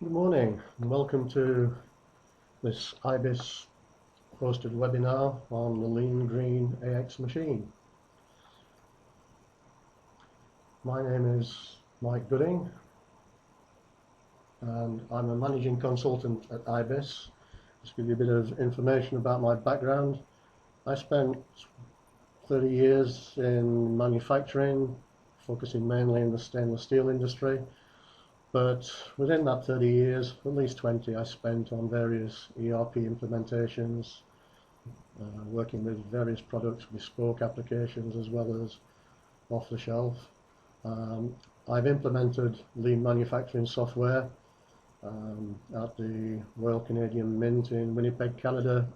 Good morning and welcome to this IBIS hosted webinar on the Lean Green AX machine. My name is Mike Gooding and I'm a managing consultant at IBIS. Just to give you a bit of information about my background. I spent 30 years in manufacturing, focusing mainly in the stainless steel industry. But within that 30 years, at least 20 I spent on various ERP implementations, working with various products, bespoke applications as well as off the shelf. I've implemented lean manufacturing software at the Royal Canadian Mint in Winnipeg, Canada,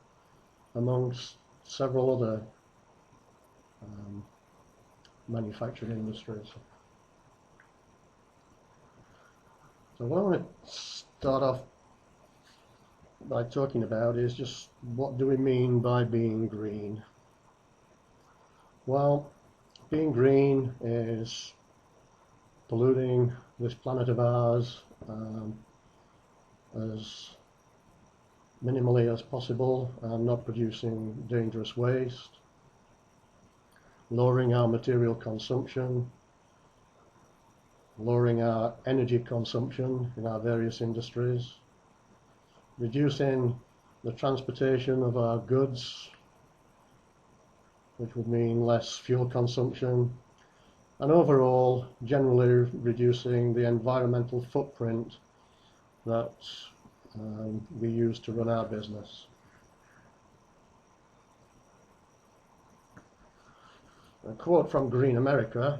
amongst several other manufacturing industries. So what I want to start off by talking about is just what do we mean by being green? Well, being green is polluting this planet of ours as minimally as possible and not producing dangerous waste, lowering our material consumption, lowering our energy consumption in our various industries, reducing the transportation of our goods, which would mean less fuel consumption, and overall generally reducing the environmental footprint that we use to run our business. A quote from Green America: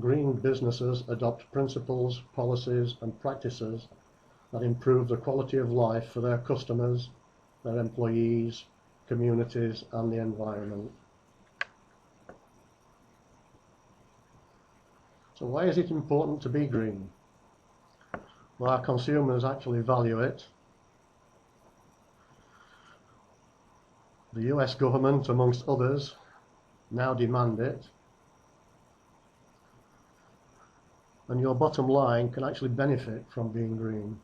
"Green businesses adopt principles, policies and practices that improve the quality of life for their customers, their employees, communities and the environment." So why is it important to be green? Well, our consumers actually value it. The US government, amongst others, now demand it. And your bottom line can actually benefit from being green.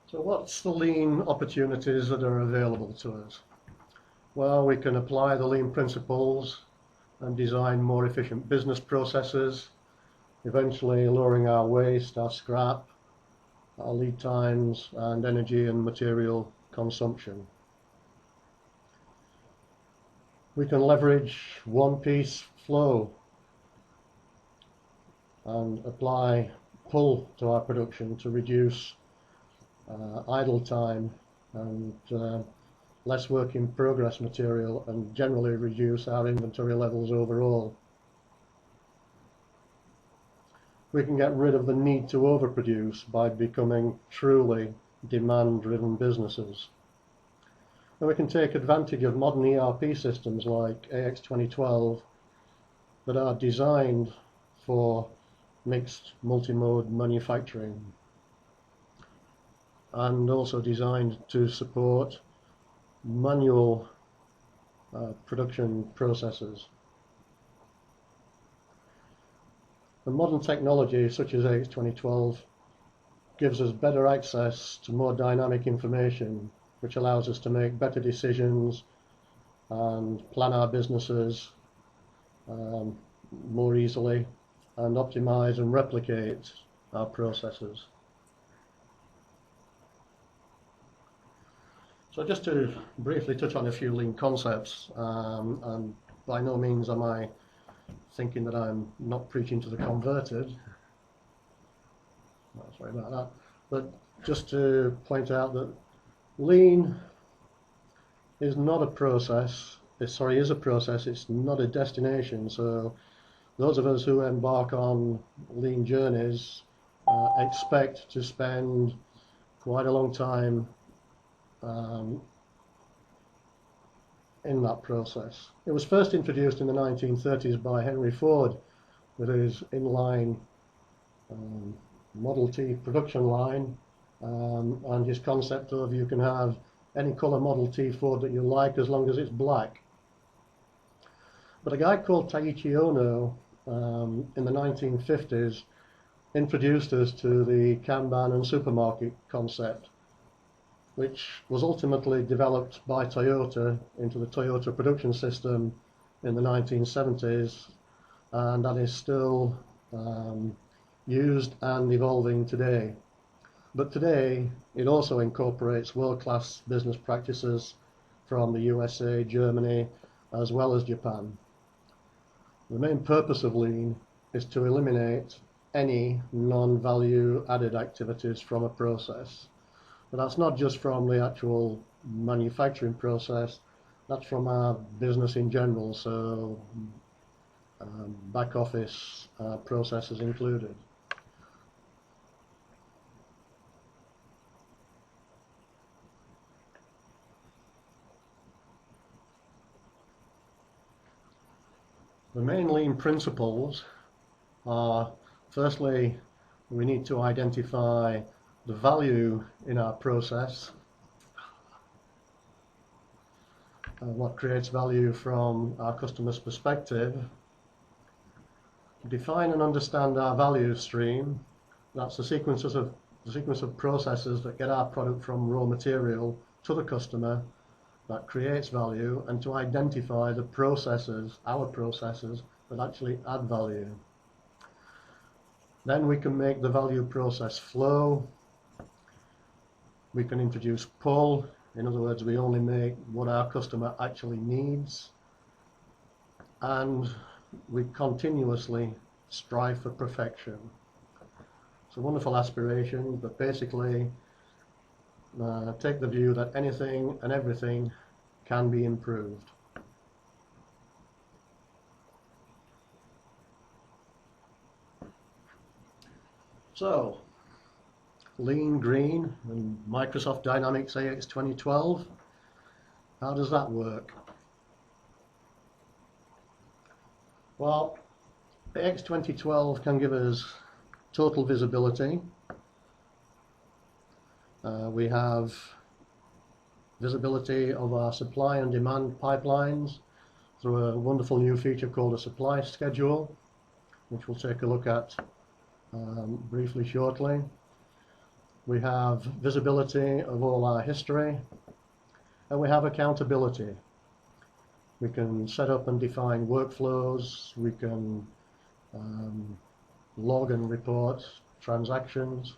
So what's the lean opportunities that are available to us? Well, we can apply the lean principles and design more efficient business processes, eventually lowering our waste, our scrap, our lead times and energy and material consumption. We can leverage one-piece flow and apply pull to our production to reduce idle time and less work in progress material and generally reduce our inventory levels overall. We can get rid of the need to overproduce by becoming truly demand-driven businesses. And we can take advantage of modern ERP systems like AX 2012 that are designed for mixed multi-mode manufacturing and also designed to support manual production processes. The modern technology such as AX 2012 gives us better access to more dynamic information, which allows us to make better decisions and plan our businesses more easily and optimize and replicate our processes. So just to briefly touch on a few lean concepts, and by no means am I thinking that I'm not preaching to the converted. Sorry about that. But just to point out that lean is not a process. Is a process. It's not a destination. So those of us who embark on lean journeys expect to spend quite a long time in that process. It was first introduced in the 1930s by Henry Ford with his inline Model T production line and his concept of you can have any colour Model T Ford that you like as long as it's black. But a guy called Taiichi Ohno in the 1950s introduced us to the Kanban and supermarket concept, which was ultimately developed by Toyota into the Toyota production system in the 1970s, and that is still used and evolving today. But today it also incorporates world-class business practices from the USA, Germany, as well as Japan. The main purpose of Lean is to eliminate any non-value added activities from a process. But that's not just from the actual manufacturing process, that's from our business in general, so back office processes included. The main Lean principles are, firstly, we need to identify the value in our process, what creates value from our customer's perspective, define and understand our value stream, that's the sequence of processes that get our product from raw material to the customer that creates value, and to identify the processes, our processes, that actually add value. Then we can make the value process flow. We can introduce pull. In other words, we only make what our customer actually needs. And we continuously strive for perfection. It's a wonderful aspiration, but basically take the view that anything and everything can be improved. So, Lean, Green, and Microsoft Dynamics AX 2012, how does that work? Well, AX 2012 can give us total visibility. We have visibility of our supply and demand pipelines through a wonderful new feature called a supply schedule, which we'll take a look at briefly shortly. We have visibility of all our history, and we have accountability. We can set up and define workflows, we can log and report transactions.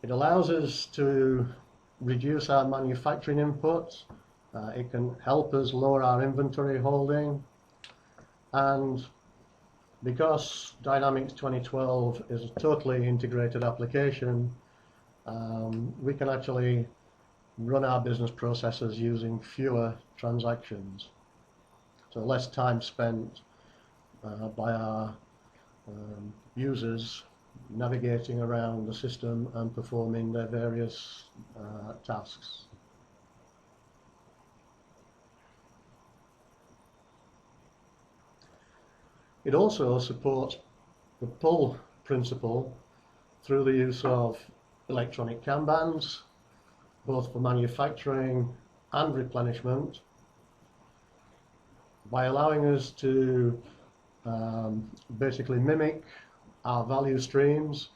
It allows us to reduce our manufacturing inputs. It can help us lower our inventory holding. And because Dynamics 2012 is a totally integrated application, we can actually run our business processes using fewer transactions. So less time spent by our users navigating around the system and performing their various tasks. It also supports the pull principle through the use of electronic Kanbans, both for manufacturing and replenishment, by allowing us to basically mimic our value streams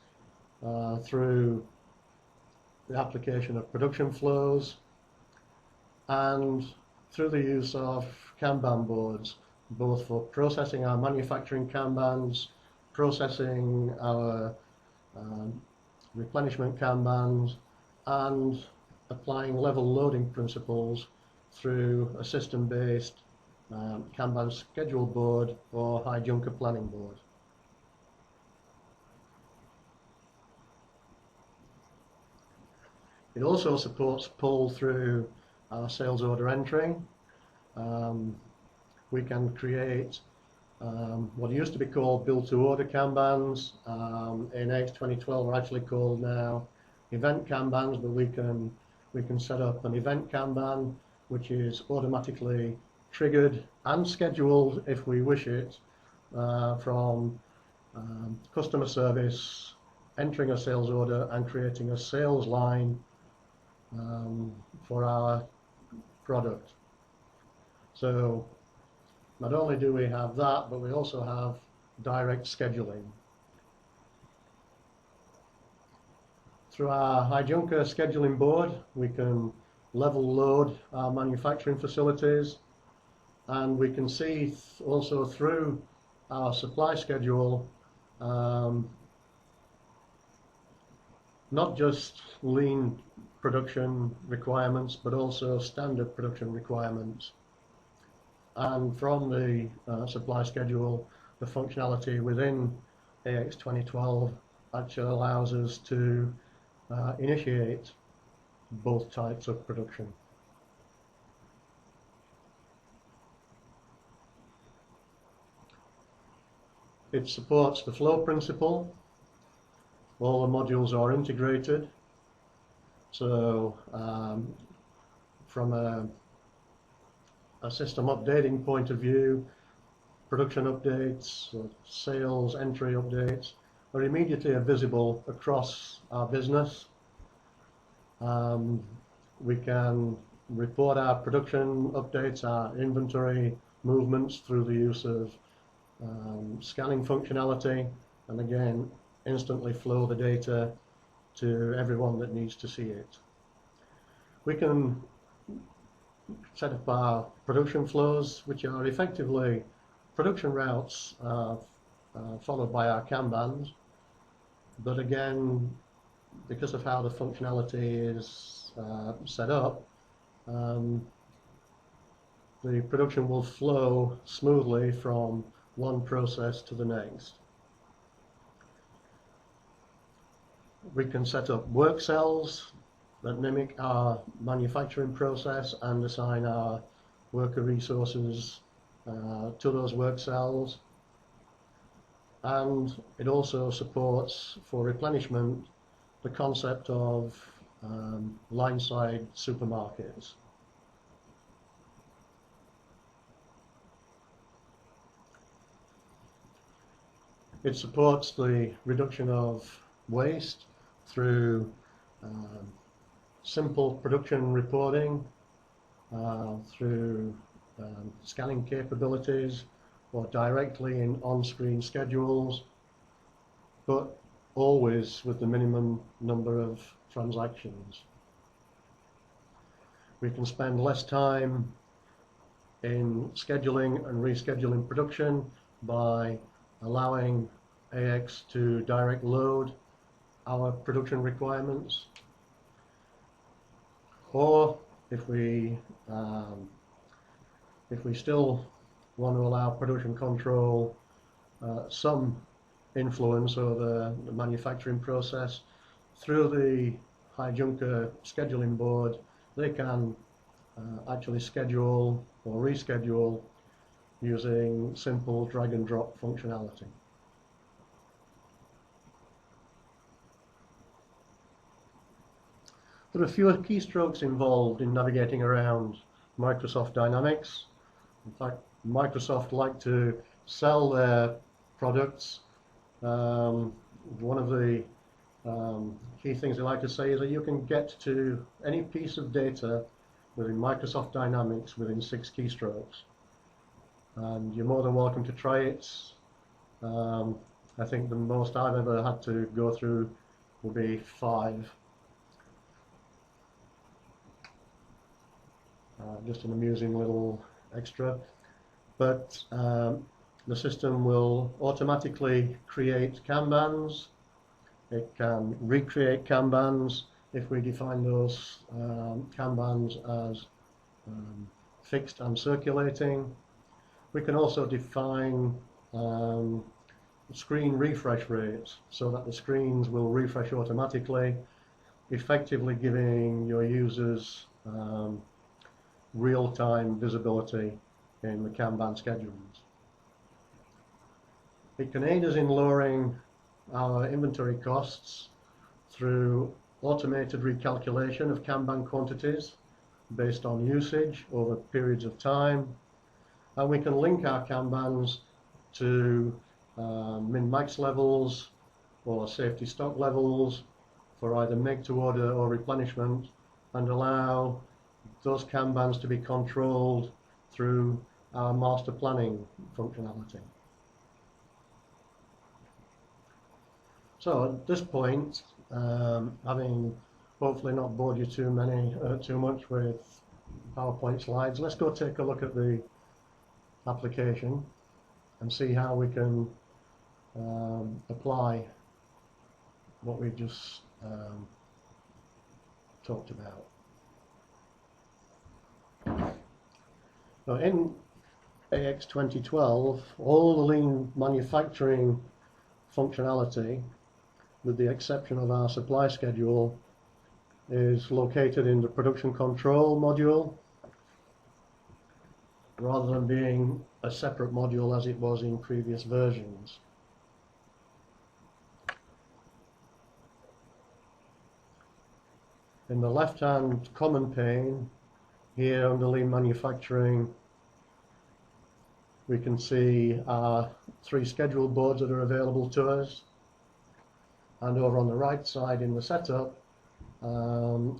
through the application of production flows and through the use of Kanban boards, both for processing our manufacturing Kanbans, processing our replenishment Kanbans, and applying level loading principles through a system-based Kanban schedule board or high junker planning board. It also supports pull through our sales order entry. We can create what used to be called build-to-order Kanbans. In AX 2012 are actually called now event Kanbans, but we can set up an event Kanban which is automatically triggered and scheduled if we wish it from customer service, entering a sales order and creating a sales line for our product. So not only do we have that, but we also have direct scheduling. Through our Hijunka scheduling board, we can level load our manufacturing facilities, and we can see also through our supply schedule not just lean production requirements, but also standard production requirements. And from the supply schedule, the functionality within AX 2012 actually allows us to initiate both types of production. It supports the flow principle. All the modules are integrated. So from a system updating point of view, production updates, sales entry updates are immediately visible across our business. We can report our production updates, our inventory movements through the use of scanning functionality, and again instantly flow the data to everyone that needs to see it. We can set up our production flows, which are effectively production routes followed by our Kanbans, but again, because of how the functionality is set up, the production will flow smoothly from one process to the next. We can set up work cells that mimic our manufacturing process and assign our worker resources to those work cells. And it also supports, for replenishment, the concept of line-side supermarkets. It supports the reduction of waste through simple production reporting, through scanning capabilities, or directly in on-screen schedules, but always with the minimum number of transactions. We can spend less time in scheduling and rescheduling production by allowing AX to direct load our production requirements, or if we still want to allow production control some influence over the manufacturing process, through the Hijunka scheduling board, they can actually schedule or reschedule using simple drag and drop functionality. There are fewer keystrokes involved in navigating around Microsoft Dynamics. In fact, Microsoft like to sell their products. One of the key things they like to say is that you can get to any piece of data within Microsoft Dynamics within 6 keystrokes. And you're more than welcome to try it. I think the most I've ever had to go through will be 5. Just an amusing little extra. But the system will automatically create Kanbans. It can recreate Kanbans if we define those Kanbans as fixed and circulating. We can also define screen refresh rates so that the screens will refresh automatically, effectively giving your users real-time visibility in the Kanban schedules. It can aid us in lowering our inventory costs through automated recalculation of Kanban quantities based on usage over periods of time, and we can link our Kanbans to min-max levels or safety stock levels for either make to order or replenishment, and allow those Kanbans to be controlled through our master planning functionality. So at this point, having hopefully not bored you too much with PowerPoint slides, let's go take a look at the application and see how we can apply what we've just talked about. Now in AX 2012, all the lean manufacturing functionality, with the exception of our supply schedule, is located in the production control module, rather than being a separate module as it was in previous versions. In the left-hand common pane, here under lean manufacturing, we can see our 3 schedule boards that are available to us. And over on the right side in the setup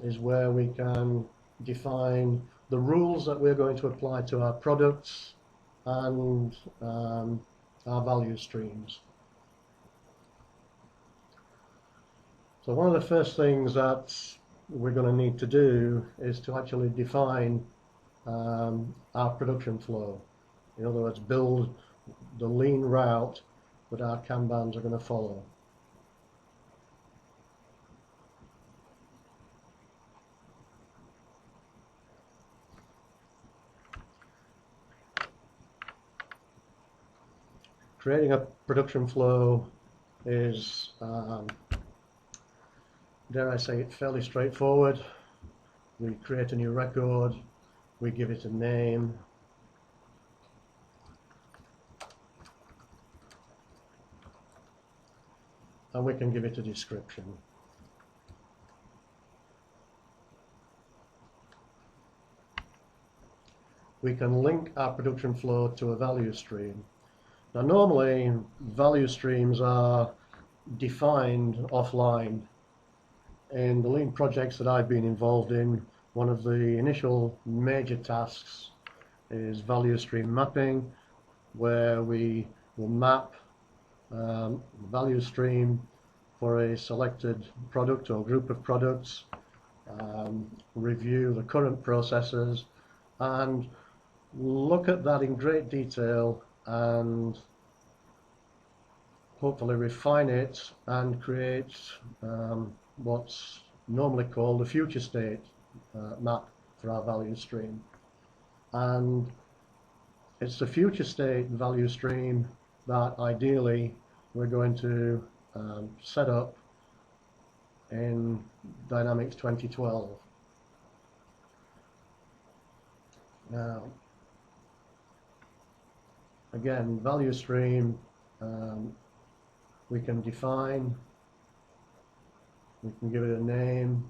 is where we can define the rules that we're going to apply to our products and our value streams. So one of the first things that we're going to need to do is to actually define our production flow. In other words, build the lean route that our Kanbans are going to follow. Creating a production flow is, dare I say it, fairly straightforward. We create a new record, we give it a name, and we can give it a description. We can link our production flow to a value stream. Now normally value streams are defined offline. In the lean projects that I've been involved in, one of the initial major tasks is value stream mapping, where we will map value stream for a selected product or group of products, review the current processes, and look at that in great detail and hopefully refine it and create what's normally called a future state map for our value stream. And it's the future state value stream that ideally we're going to set up in Dynamics 2012. Now, again, value stream we can define, we can give it a name,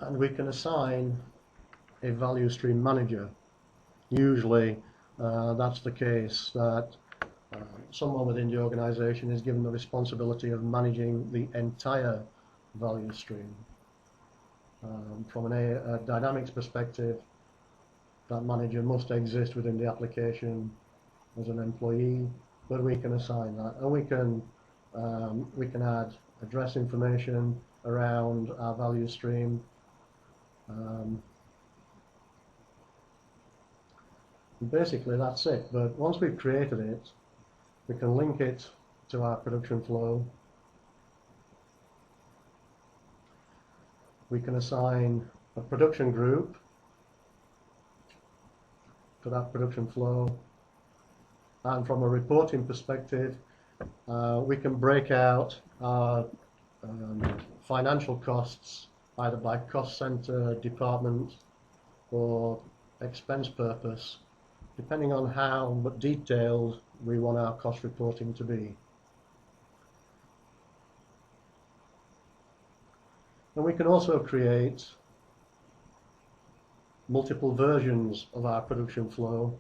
and we can assign a value stream manager. Usually that's the case, that someone within the organization is given the responsibility of managing the entire value stream. From a Dynamics perspective, that manager must exist within the application as an employee, but we can assign that, and we can add address information around our value stream. Basically that's it, but once we've created it, we can link it to our production flow. We can assign a production group to that production flow, and from a reporting perspective we can break out our financial costs either by cost center, department, or expense purpose, depending on how detailed we want our cost reporting to be. And we can also create multiple versions of our production flow.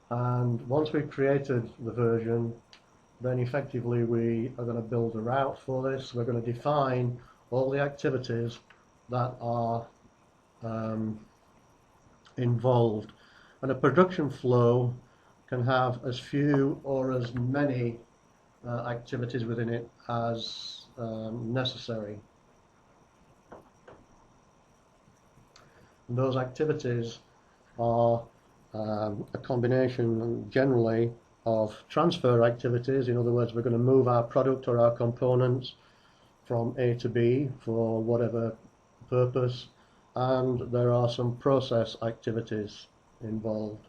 And once we've created the version, then effectively we are going to build a route for this. We're going to define all the activities that are involved. And a production flow can have as few or as many activities within it as necessary. And those activities are a combination generally of transfer activities. In other words, we're going to move our product or our components from A to B for whatever purpose, and there are some process activities involved.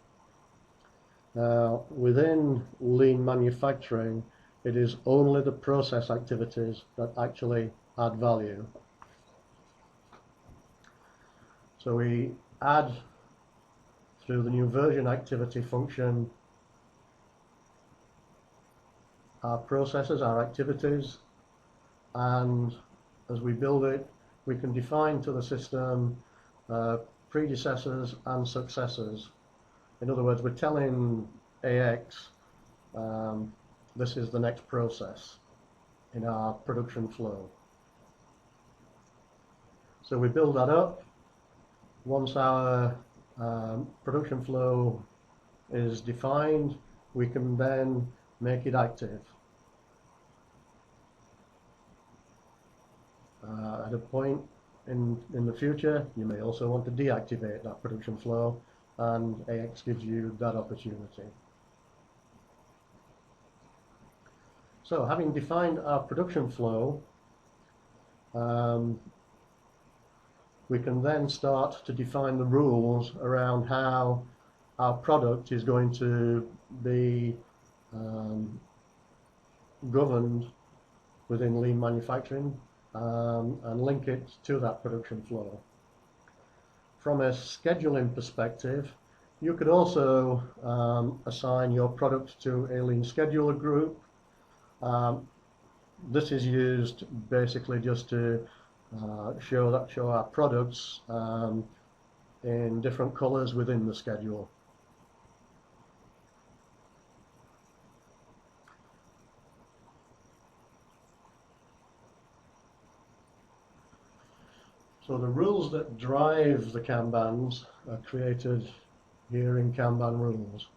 Now, within lean manufacturing, it is only the process activities that actually add value. So we add, through the new version activity function, our processes, our activities, and as we build it, we can define to the system predecessors and successors. In other words, we're telling AX this is the next process in our production flow. So we build that up. Once our production flow is defined, we can then make it active. At a point in the future, you may also want to deactivate that production flow, and AX gives you that opportunity. So, having defined our production flow, we can then start to define the rules around how our product is going to be governed within lean manufacturing, and link it to that production flow. From a scheduling perspective, you could also assign your product to a lean scheduler group. This is used basically just to show our products in different colors within the schedule. So the rules that drive the Kanbans are created here in Kanban Rules.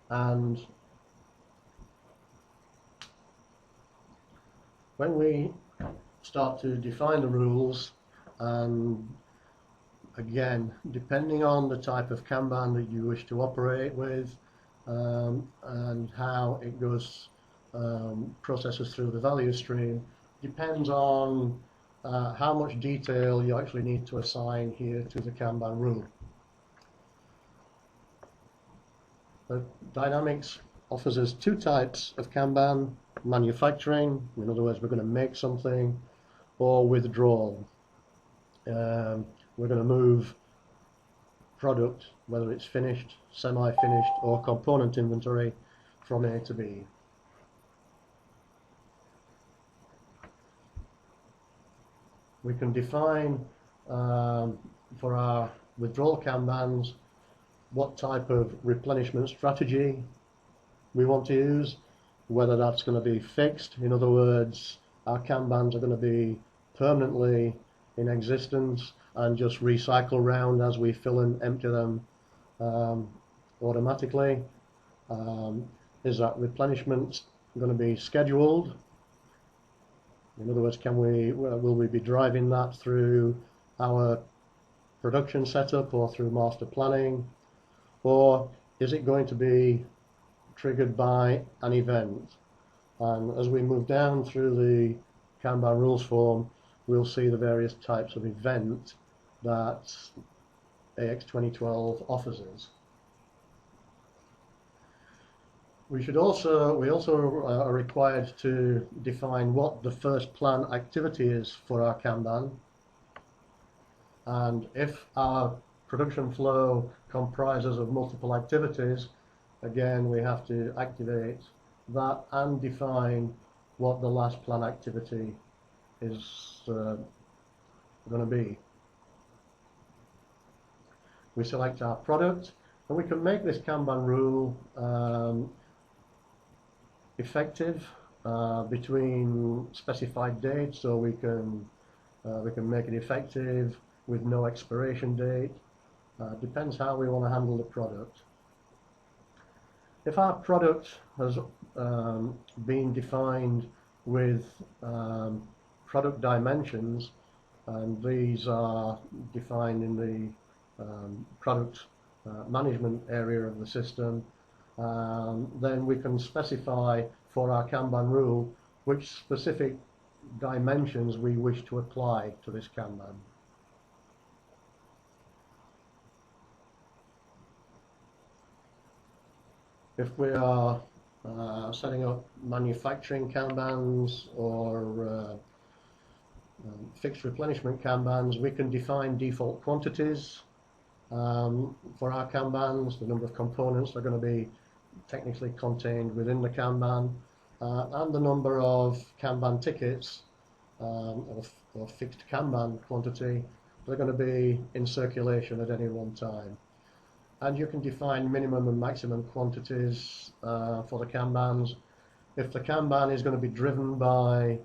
And when we start to define the rules, and again, depending on the type of Kanban that you wish to operate with, and how it goes, processes through the value stream, depends on how much detail you actually need to assign here to the Kanban rule. Dynamics offers us two types of Kanban: manufacturing, in other words, we're going to make something, or withdrawal. We're going to move product, whether it's finished, semi-finished, or component inventory, from A to B. We can define for our withdrawal Kanbans what type of replenishment strategy we want to use, whether that's going to be fixed. In other words, our Kanbans are going to be permanently in existence and just recycle round as we fill and empty them automatically. Is that replenishment going to be scheduled? In other words, will we be driving that through our production setup or through master planning? Or is it going to be triggered by an event? And as we move down through the Kanban rules form, we'll see the various types of event that AX 2012 offers us. We also are required to define what the first plan activity is for our Kanban. And if our production flow comprises of multiple activities, again, we have to activate that and define what the last plan activity is going to be. We select our product, and we can make this Kanban rule effective between specified dates, so we can make it effective with no expiration date. Depends how we want to handle the product. If our product has been defined with product dimensions, and these are defined in the product management area of the system, then we can specify for our Kanban rule which specific dimensions we wish to apply to this Kanban. If we are setting up manufacturing Kanbans or fixed replenishment Kanbans, we can define default quantities for our Kanbans, the number of components that are going to be technically contained within the Kanban, and the number of Kanban tickets or fixed Kanban quantity that are going to be in circulation at any one time. And you can define minimum and maximum quantities for the Kanbans. If the Kanban is going to be driven by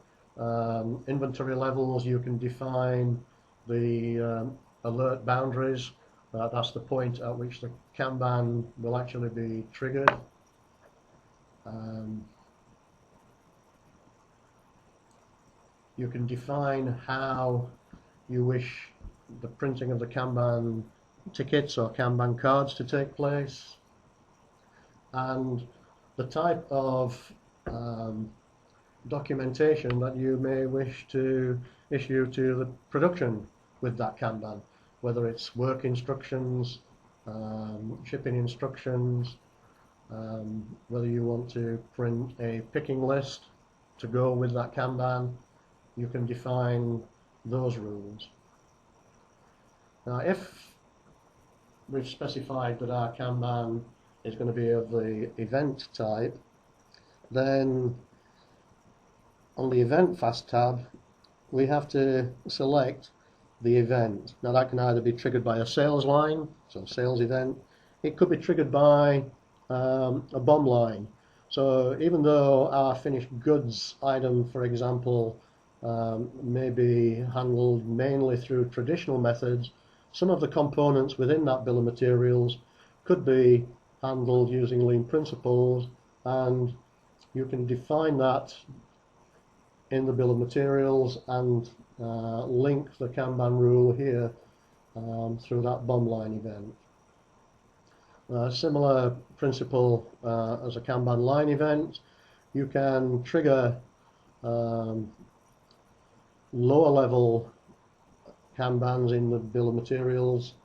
inventory levels, you can define the alert boundaries. That's the point at which the Kanban will actually be triggered. You can define how you wish the printing of the Kanban tickets or Kanban cards to take place, and the type of documentation that you may wish to issue to the production with that Kanban, whether it's work instructions, shipping instructions, whether you want to print a picking list to go with that Kanban. You can define those rules. Now, if we've specified that our Kanban is going to be of the event type, then on the event fast tab we have to select the event. Now that can either be triggered by a sales line, so sales event. It could be triggered by a BOM line. So even though our finished goods item, for example, may be handled mainly through traditional methods, some of the components within that bill of materials could be handled using lean principles, and you can define that in the bill of materials and link the Kanban rule here through that BOM line event. Similar principle as a Kanban line event. You can trigger lower level Kanbans in the bill of materials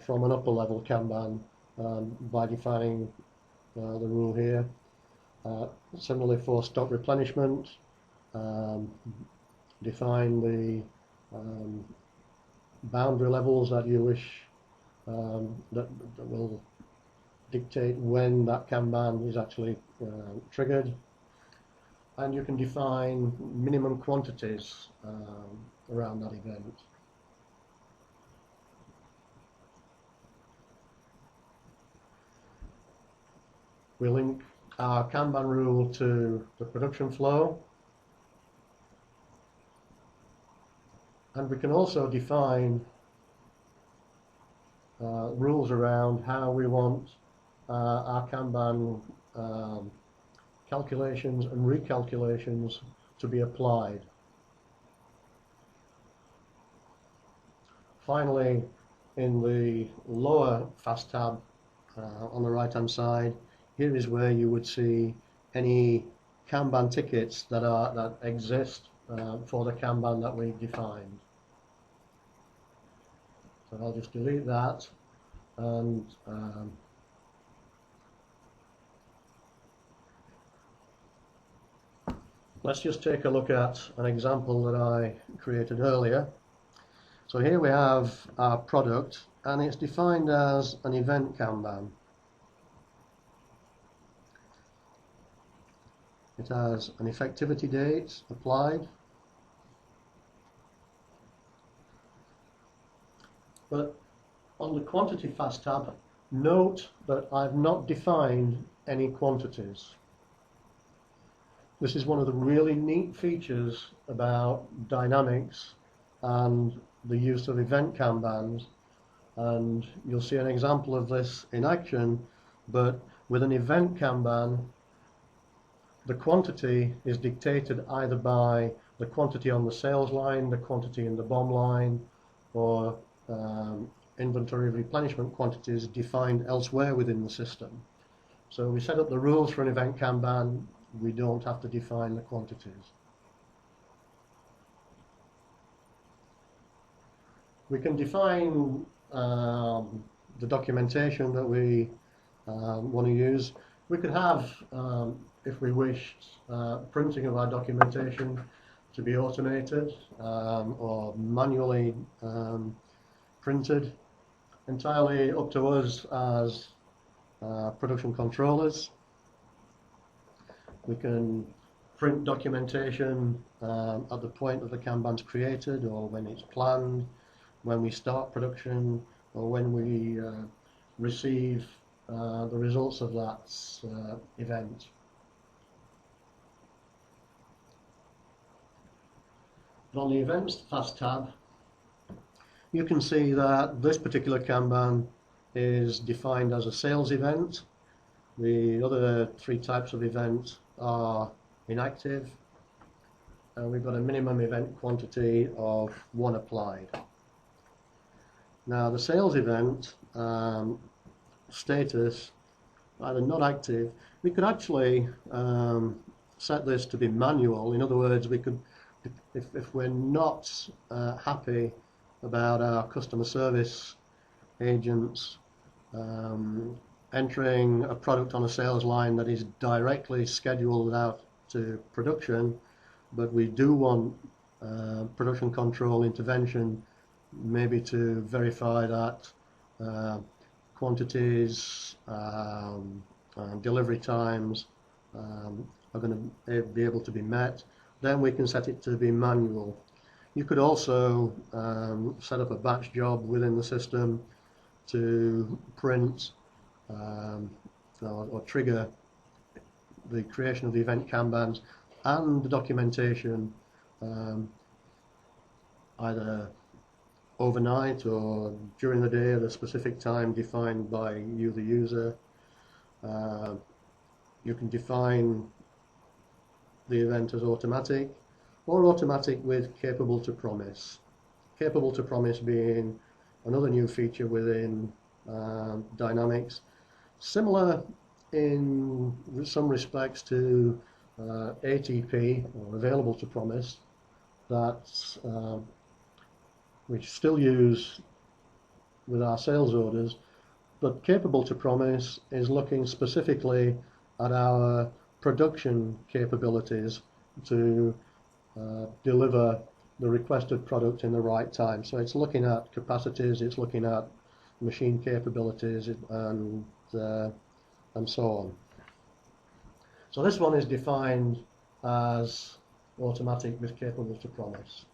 from an upper level Kanban by defining the rule here. Similarly for stock replenishment, define the boundary levels that you wish that will dictate when that Kanban is actually triggered, and you can define minimum quantities around that event. We link our Kanban rule to the production flow, and we can also define rules around how we want our Kanban calculations and recalculations to be applied. Finally, in the lower fast tab on the right hand side, here is where you would see any Kanban tickets that exist for the Kanban that we defined. So I'll just delete that, and let's just take a look at an example that I created earlier. So here we have our product, and it's defined as an event Kanban. It has an effectivity date applied, but on the quantity fast tab, note that I've not defined any quantities. This is one of the really neat features about Dynamics and the use of event Kanbans, and you'll see an example of this in action. But with an event Kanban, the quantity is dictated either by the quantity on the sales line, the quantity in the BOM line, or inventory replenishment quantities defined elsewhere within the system. So we set up the rules for an event Kanban, we don't have to define the quantities. We can define the documentation that we want to use. We could have, if we wished, printing of our documentation to be automated or manually printed. Entirely up to us as production controllers. We can print documentation at the point that the Kanban's created, or when it's planned, when we start production, or when we receive the results of that event. But on the Events Fast tab, you can see that this particular Kanban is defined as a sales event. The other three types of event are inactive, and we've got a minimum event quantity of 1 applied. Now the sales event status, either not active, we could actually set this to be manual. In other words, we could, if we're not happy about our customer service agents entering a product on a sales line that is directly scheduled out to production, but we do want production control intervention, maybe to verify that quantities, delivery times are going to be able to be met, then we can set it to be manual. You could also set up a batch job within the system to print or trigger the creation of the event Kanbans and the documentation either overnight or during the day at a specific time defined by you, the user. You can define the event as automatic or automatic with capable to promise. Capable to promise being another new feature within Dynamics, similar in some respects to ATP, or available to promise, that we still use with our sales orders, but capable to promise is looking specifically at our production capabilities to deliver the requested product in the right time. So it's looking at capacities, it's looking at machine capabilities, and so on. So this one is defined as automatic with capable to promise.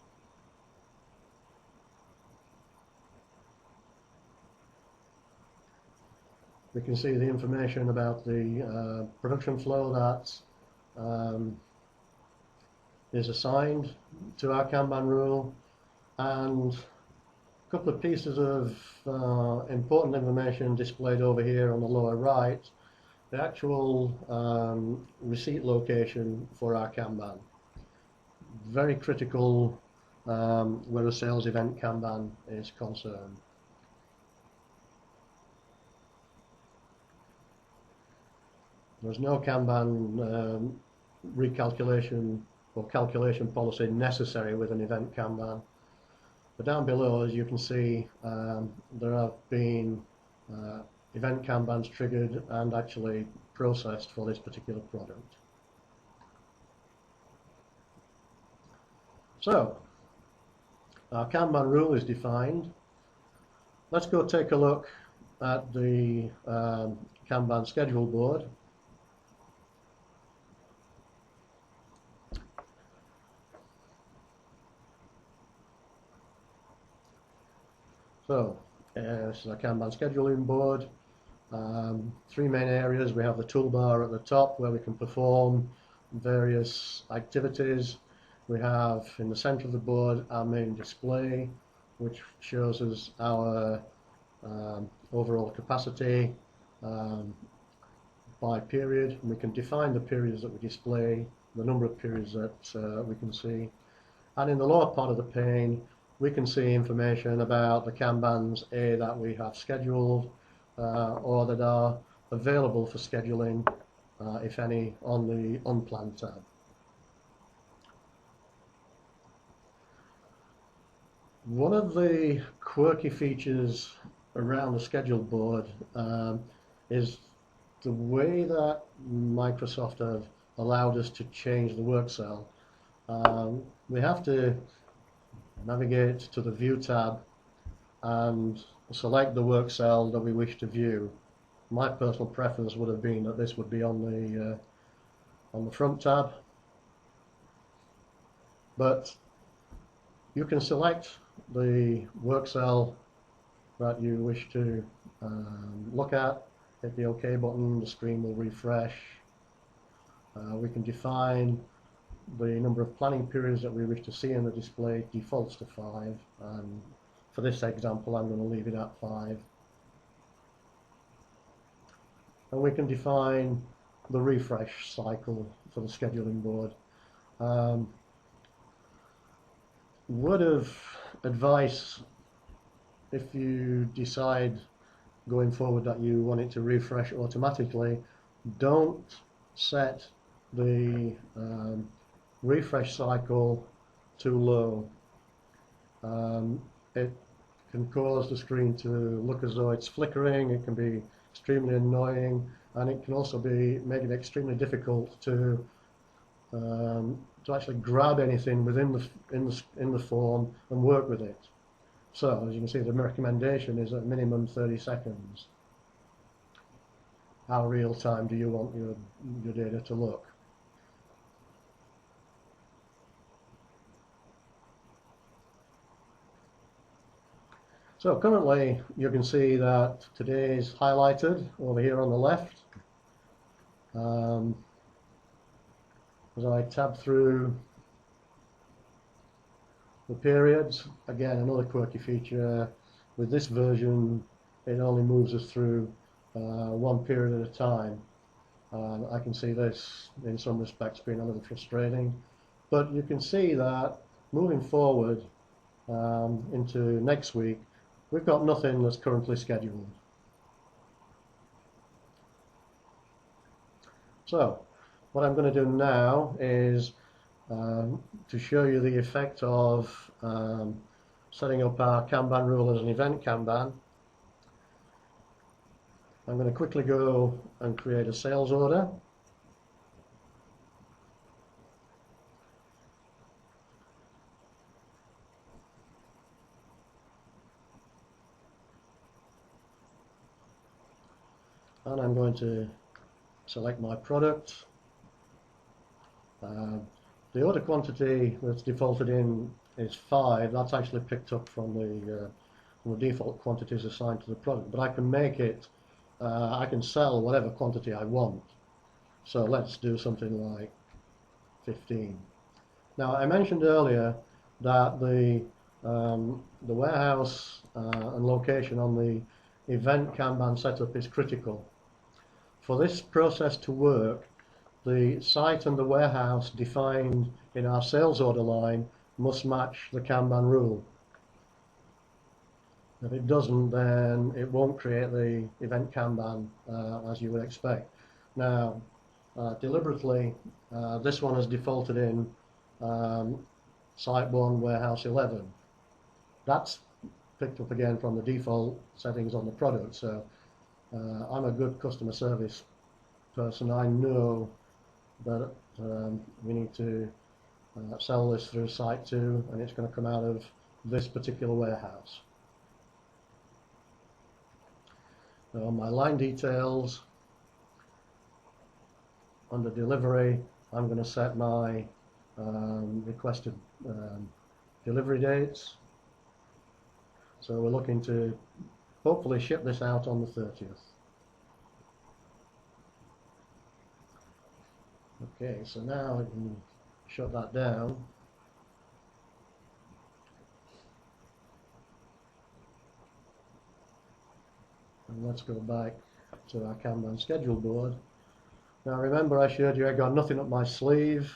We can see the information about the production flow that is assigned to our Kanban rule, and a couple of pieces of important information displayed over here on the lower right. The actual receipt location for our Kanban. Very critical where a sales event Kanban is concerned. There's no Kanban recalculation or calculation policy necessary with an event Kanban. But down below, as you can see, there have been event Kanbans triggered and actually processed for this particular product. So, our Kanban rule is defined. Let's go take a look at the Kanban schedule board. So, this is our Kanban scheduling board. Three main areas. We have the toolbar at the top where we can perform various activities. We have in the center of the board our main display, which shows us our overall capacity by period. And we can define the periods that we display, the number of periods that we can see. And in the lower part of the pane, we can see information about the Kanbans that we have scheduled or that are available for scheduling, if any, on the Unplanned tab. One of the quirky features around the scheduled board is the way that Microsoft have allowed us to change the work cell. We have to navigate to the View tab and select the work cell that we wish to view. My personal preference would have been that this would be on the front tab, but you can select the work cell that you wish to look at, hit the OK button, the screen will refresh. We can define the number of planning periods that we wish to see in the display. It defaults to 5, and for this example I'm going to leave it at 5. And we can define the refresh cycle for the scheduling board. Word of advice, if you decide going forward that you want it to refresh automatically, don't set the refresh cycle too low. It can cause the screen to look as though it's flickering. It can be extremely annoying, and it can also make it extremely difficult to actually grab anything within the form and work with it. So as you can see, the recommendation is at minimum 30 seconds. How real time do you want your data to look? So currently you can see that today is highlighted over here on the left. As I tab through the periods, again another quirky feature. With this version it only moves us through one period at a time. I can see this in some respects being a little frustrating, but you can see that moving forward into next week, we've got nothing that's currently scheduled. So what I'm going to do now is to show you the effect of setting up our Kanban rule as an event Kanban. I'm going to quickly go and create a sales order. And I'm going to select my product. The order quantity that's defaulted in is 5. That's actually picked up from the default quantities assigned to the product, but I can make it, I can sell whatever quantity I want. So let's do something like 15. Now I mentioned earlier that the warehouse and location on the event Kanban setup is critical. For this process to work, the site and the warehouse defined in our sales order line must match the Kanban rule. If it doesn't, then it won't create the event Kanban as you would expect. Now, deliberately, this one has defaulted in Site 1, Warehouse 11. That's picked up again from the default settings on the product. So I'm a good customer service person. I know that we need to sell this through Site 2, and it's going to come out of this particular warehouse. So my line details, under delivery, I'm going to set my requested delivery dates. So we're looking to hopefully ship this out on the 30th. Okay, so now I can shut that down. And let's go back to our Kanban schedule board. Now remember, I showed you I got nothing up my sleeve.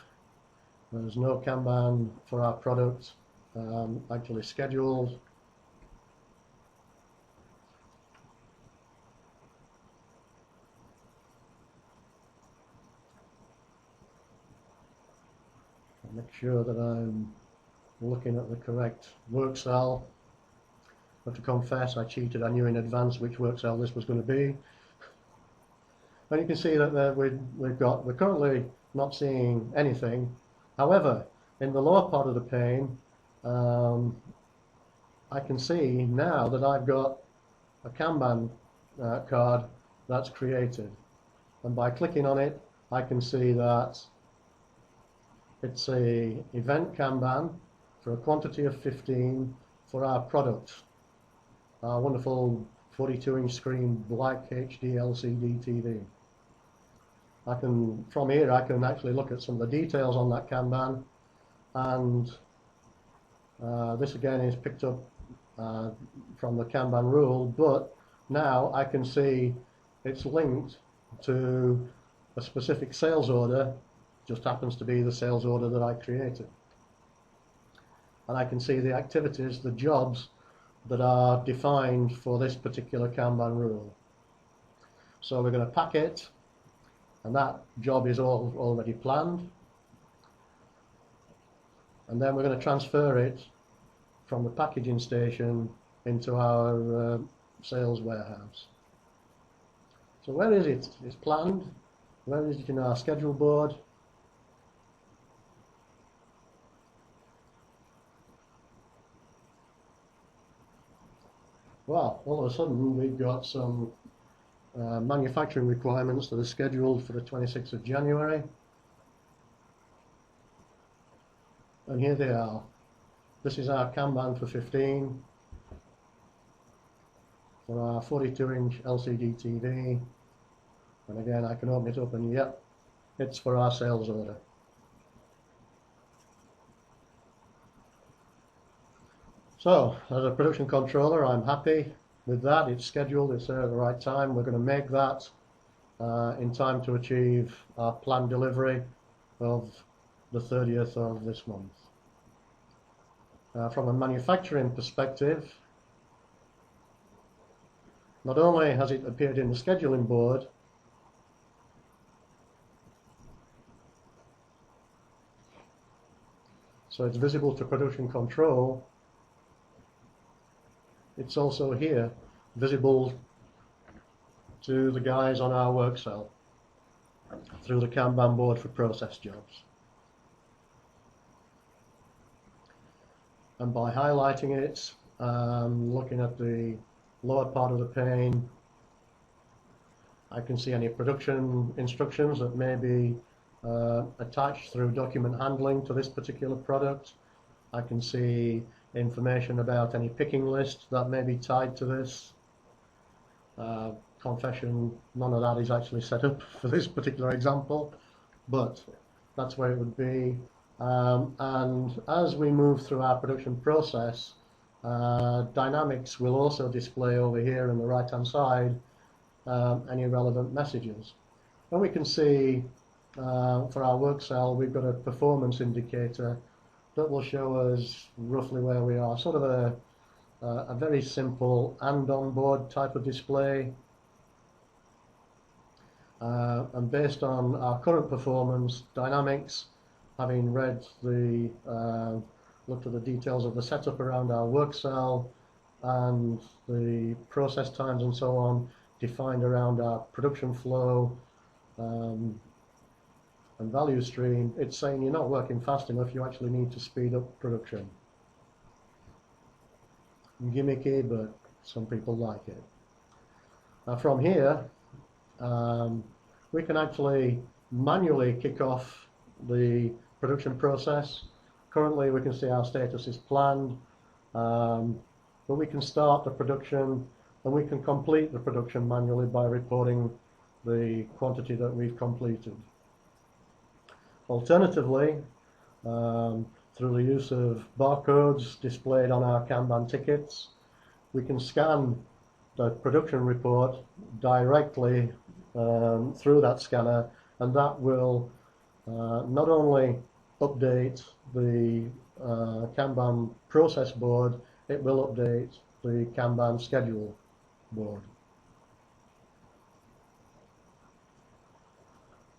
There's no Kanban for our product actually scheduled. I'll make sure that I'm looking at the correct work cell. I have to confess, I cheated. I knew in advance which work cell this was going to be. And you can see that we're currently not seeing anything. However, in the lower part of the pane, I can see now that I've got a Kanban card that's created. And by clicking on it, I can see that it's a event Kanban for a quantity of 15 for our product. Our wonderful 42-inch screen black HD LCD TV. From here I can actually look at some of the details on that Kanban, and this again is picked up from the Kanban rule, but now I can see it's linked to a specific sales order, just happens to be the sales order that I created. And I can see the activities, the jobs that are defined for this particular Kanban rule. So we're going to pack it, and that job is already planned. And then we're going to transfer it from the packaging station into our sales warehouse. So where is it? It's planned. Where is it in our schedule board? Well, all of a sudden we've got some manufacturing requirements that are scheduled for the 26th of January. And here they are. This is our Kanban for 15 for our 42-inch LCD TV. And again, I can open it up and yep, it's for our sales order. So, as a production controller, I'm happy with that. It's scheduled, it's there at the right time. We're going to make that in time to achieve our planned delivery of the 30th of this month. From a manufacturing perspective, not only has it appeared in the scheduling board, so it's visible to production control, it's also here visible to the guys on our work cell through the Kanban board for process jobs. And by highlighting it, looking at the lower part of the pane, I can see any production instructions that may be attached through document handling to this particular product. I can see information about any picking list that may be tied to this. Confession, none of that is actually set up for this particular example, but that's where it would be. And as we move through our production process, Dynamics will also display over here on the right hand side any relevant messages. And we can see for our work cell we've got a performance indicator that will show us roughly where we are, sort of a very simple and on-board type of display. And based on our current performance, Dynamics, having read looked at the details of the setup around our work cell and the process times and so on, defined around our production flow and value stream, it's saying you're not working fast enough, you actually need to speed up production. Gimmicky, but some people like it. From here, we can actually manually kick off the production process. Currently we can see our status is planned, but we can start the production and we can complete the production manually by reporting the quantity that we've completed. Alternatively, through the use of barcodes displayed on our Kanban tickets, we can scan the production report directly through that scanner, and that will not only update the Kanban process board, it will update the Kanban schedule board.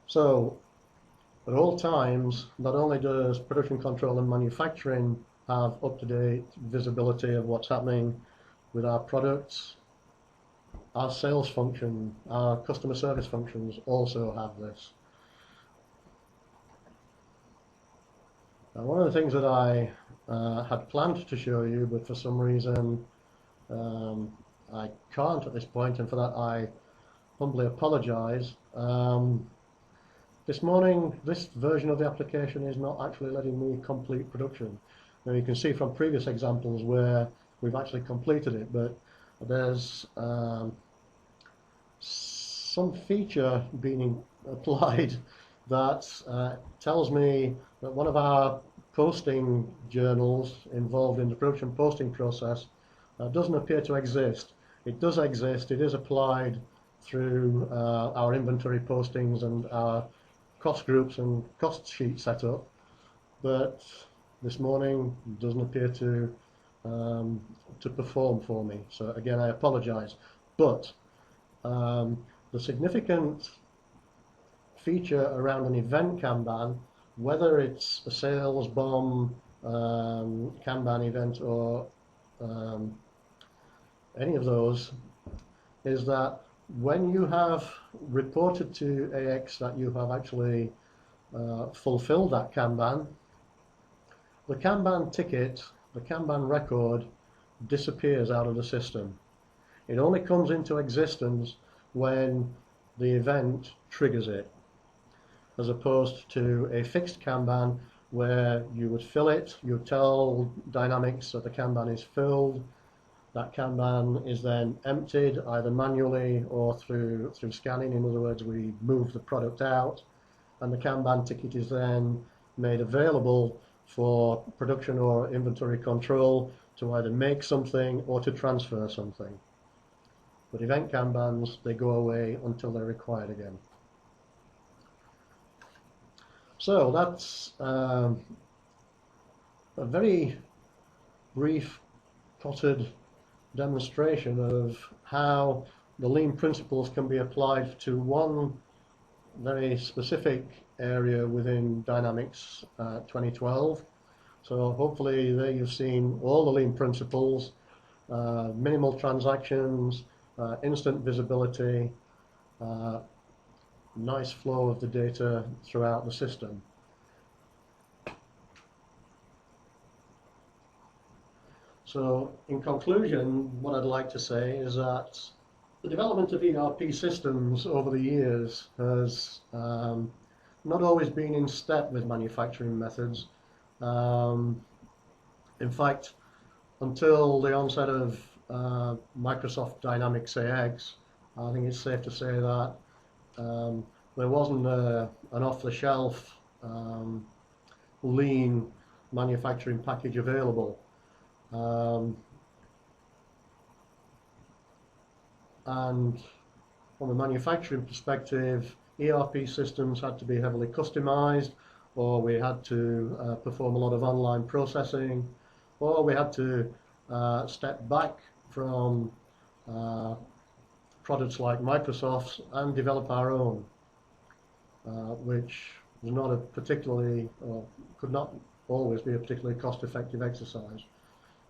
So at all times, not only does production control and manufacturing have up-to-date visibility of what's happening with our products, our sales function, our customer service functions also have this. Now, one of the things that I had planned to show you, but for some reason I can't at this point, and for that I humbly apologise. This morning, this version of the application is not actually letting me complete production. Now you can see from previous examples where we've actually completed it, but there's some feature being applied that tells me that one of our posting journals involved in the production posting process doesn't appear to exist. It does exist, it is applied through our inventory postings and our cost groups and cost sheet setup, but this morning doesn't appear to perform for me. So again, I apologise. But the significant feature around an event Kanban, whether it's a sales bomb Kanban event or any of those, is that when you have reported to AX that you have actually fulfilled that Kanban, the Kanban ticket, the Kanban record, disappears out of the system. It only comes into existence when the event triggers it, as opposed to a fixed Kanban where you would fill it, you would tell Dynamics that the Kanban is filled. That Kanban is then emptied either manually or through scanning. In other words, we move the product out, and the Kanban ticket is then made available for production or inventory control to either make something or to transfer something. But event Kanbans, they go away until they're required again. So that's a very brief, potted demonstration of how the lean principles can be applied to one very specific area within Dynamics 2012. So hopefully there you've seen all the lean principles, minimal transactions, instant visibility, nice flow of the data throughout the system. So in conclusion, what I'd like to say is that the development of ERP systems over the years has not always been in step with manufacturing methods. In fact, until the onset of Microsoft Dynamics AX, I think it's safe to say that there wasn't an off-the-shelf lean manufacturing package available. And from a manufacturing perspective, ERP systems had to be heavily customized, or we had to perform a lot of online processing, or we had to step back from products like Microsoft's and develop our own, which was not a particularly, or could not always be a particularly cost-effective exercise.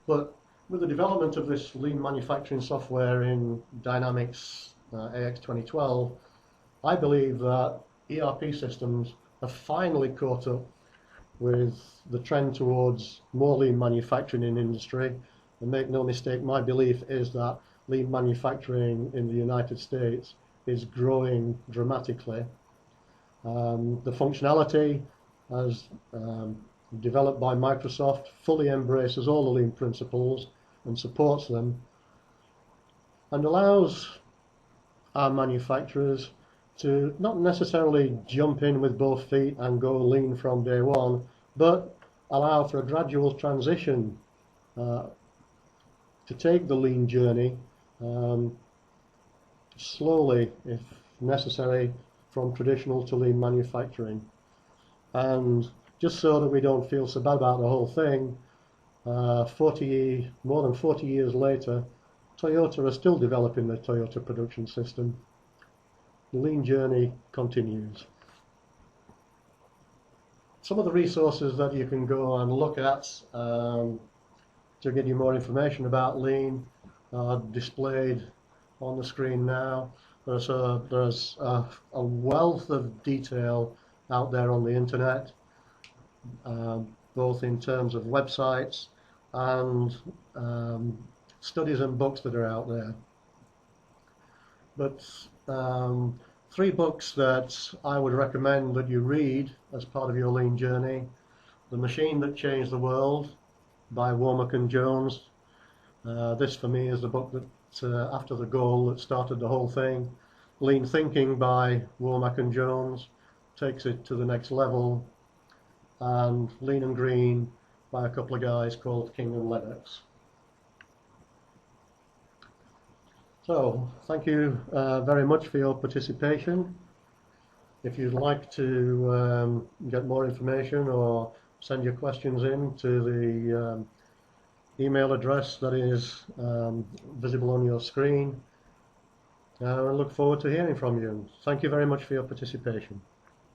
But with the development of this lean manufacturing software in Dynamics AX 2012, I believe that ERP systems have finally caught up with the trend towards more lean manufacturing in industry. And make no mistake, my belief is that lean manufacturing in the United States is growing dramatically. The functionality as developed by Microsoft fully embraces all the lean principles and supports them, and allows our manufacturers to not necessarily jump in with both feet and go lean from day one, but allow for a gradual transition to take the lean journey slowly, if necessary, from traditional to lean manufacturing. And just so that we don't feel so bad about the whole thing, more than 40 years later, Toyota are still developing the Toyota production system. The lean journey continues. Some of the resources that you can go and look at to get you more information about lean are displayed on the screen now. There's a wealth of detail out there on the internet, both in terms of websites and studies and books that are out there. But 3 books that I would recommend that you read as part of your lean journey: The Machine That Changed the World by Womack and Jones. This for me is the book that after the goal that started the whole thing. Lean Thinking by Womack and Jones takes it to the next level. And Lean and Green by a couple of guys called King and Lennox. So, thank you very much for your participation. If you'd like to get more information or send your questions in to the email address that is visible on your screen, I look forward to hearing from you. Thank you very much for your participation.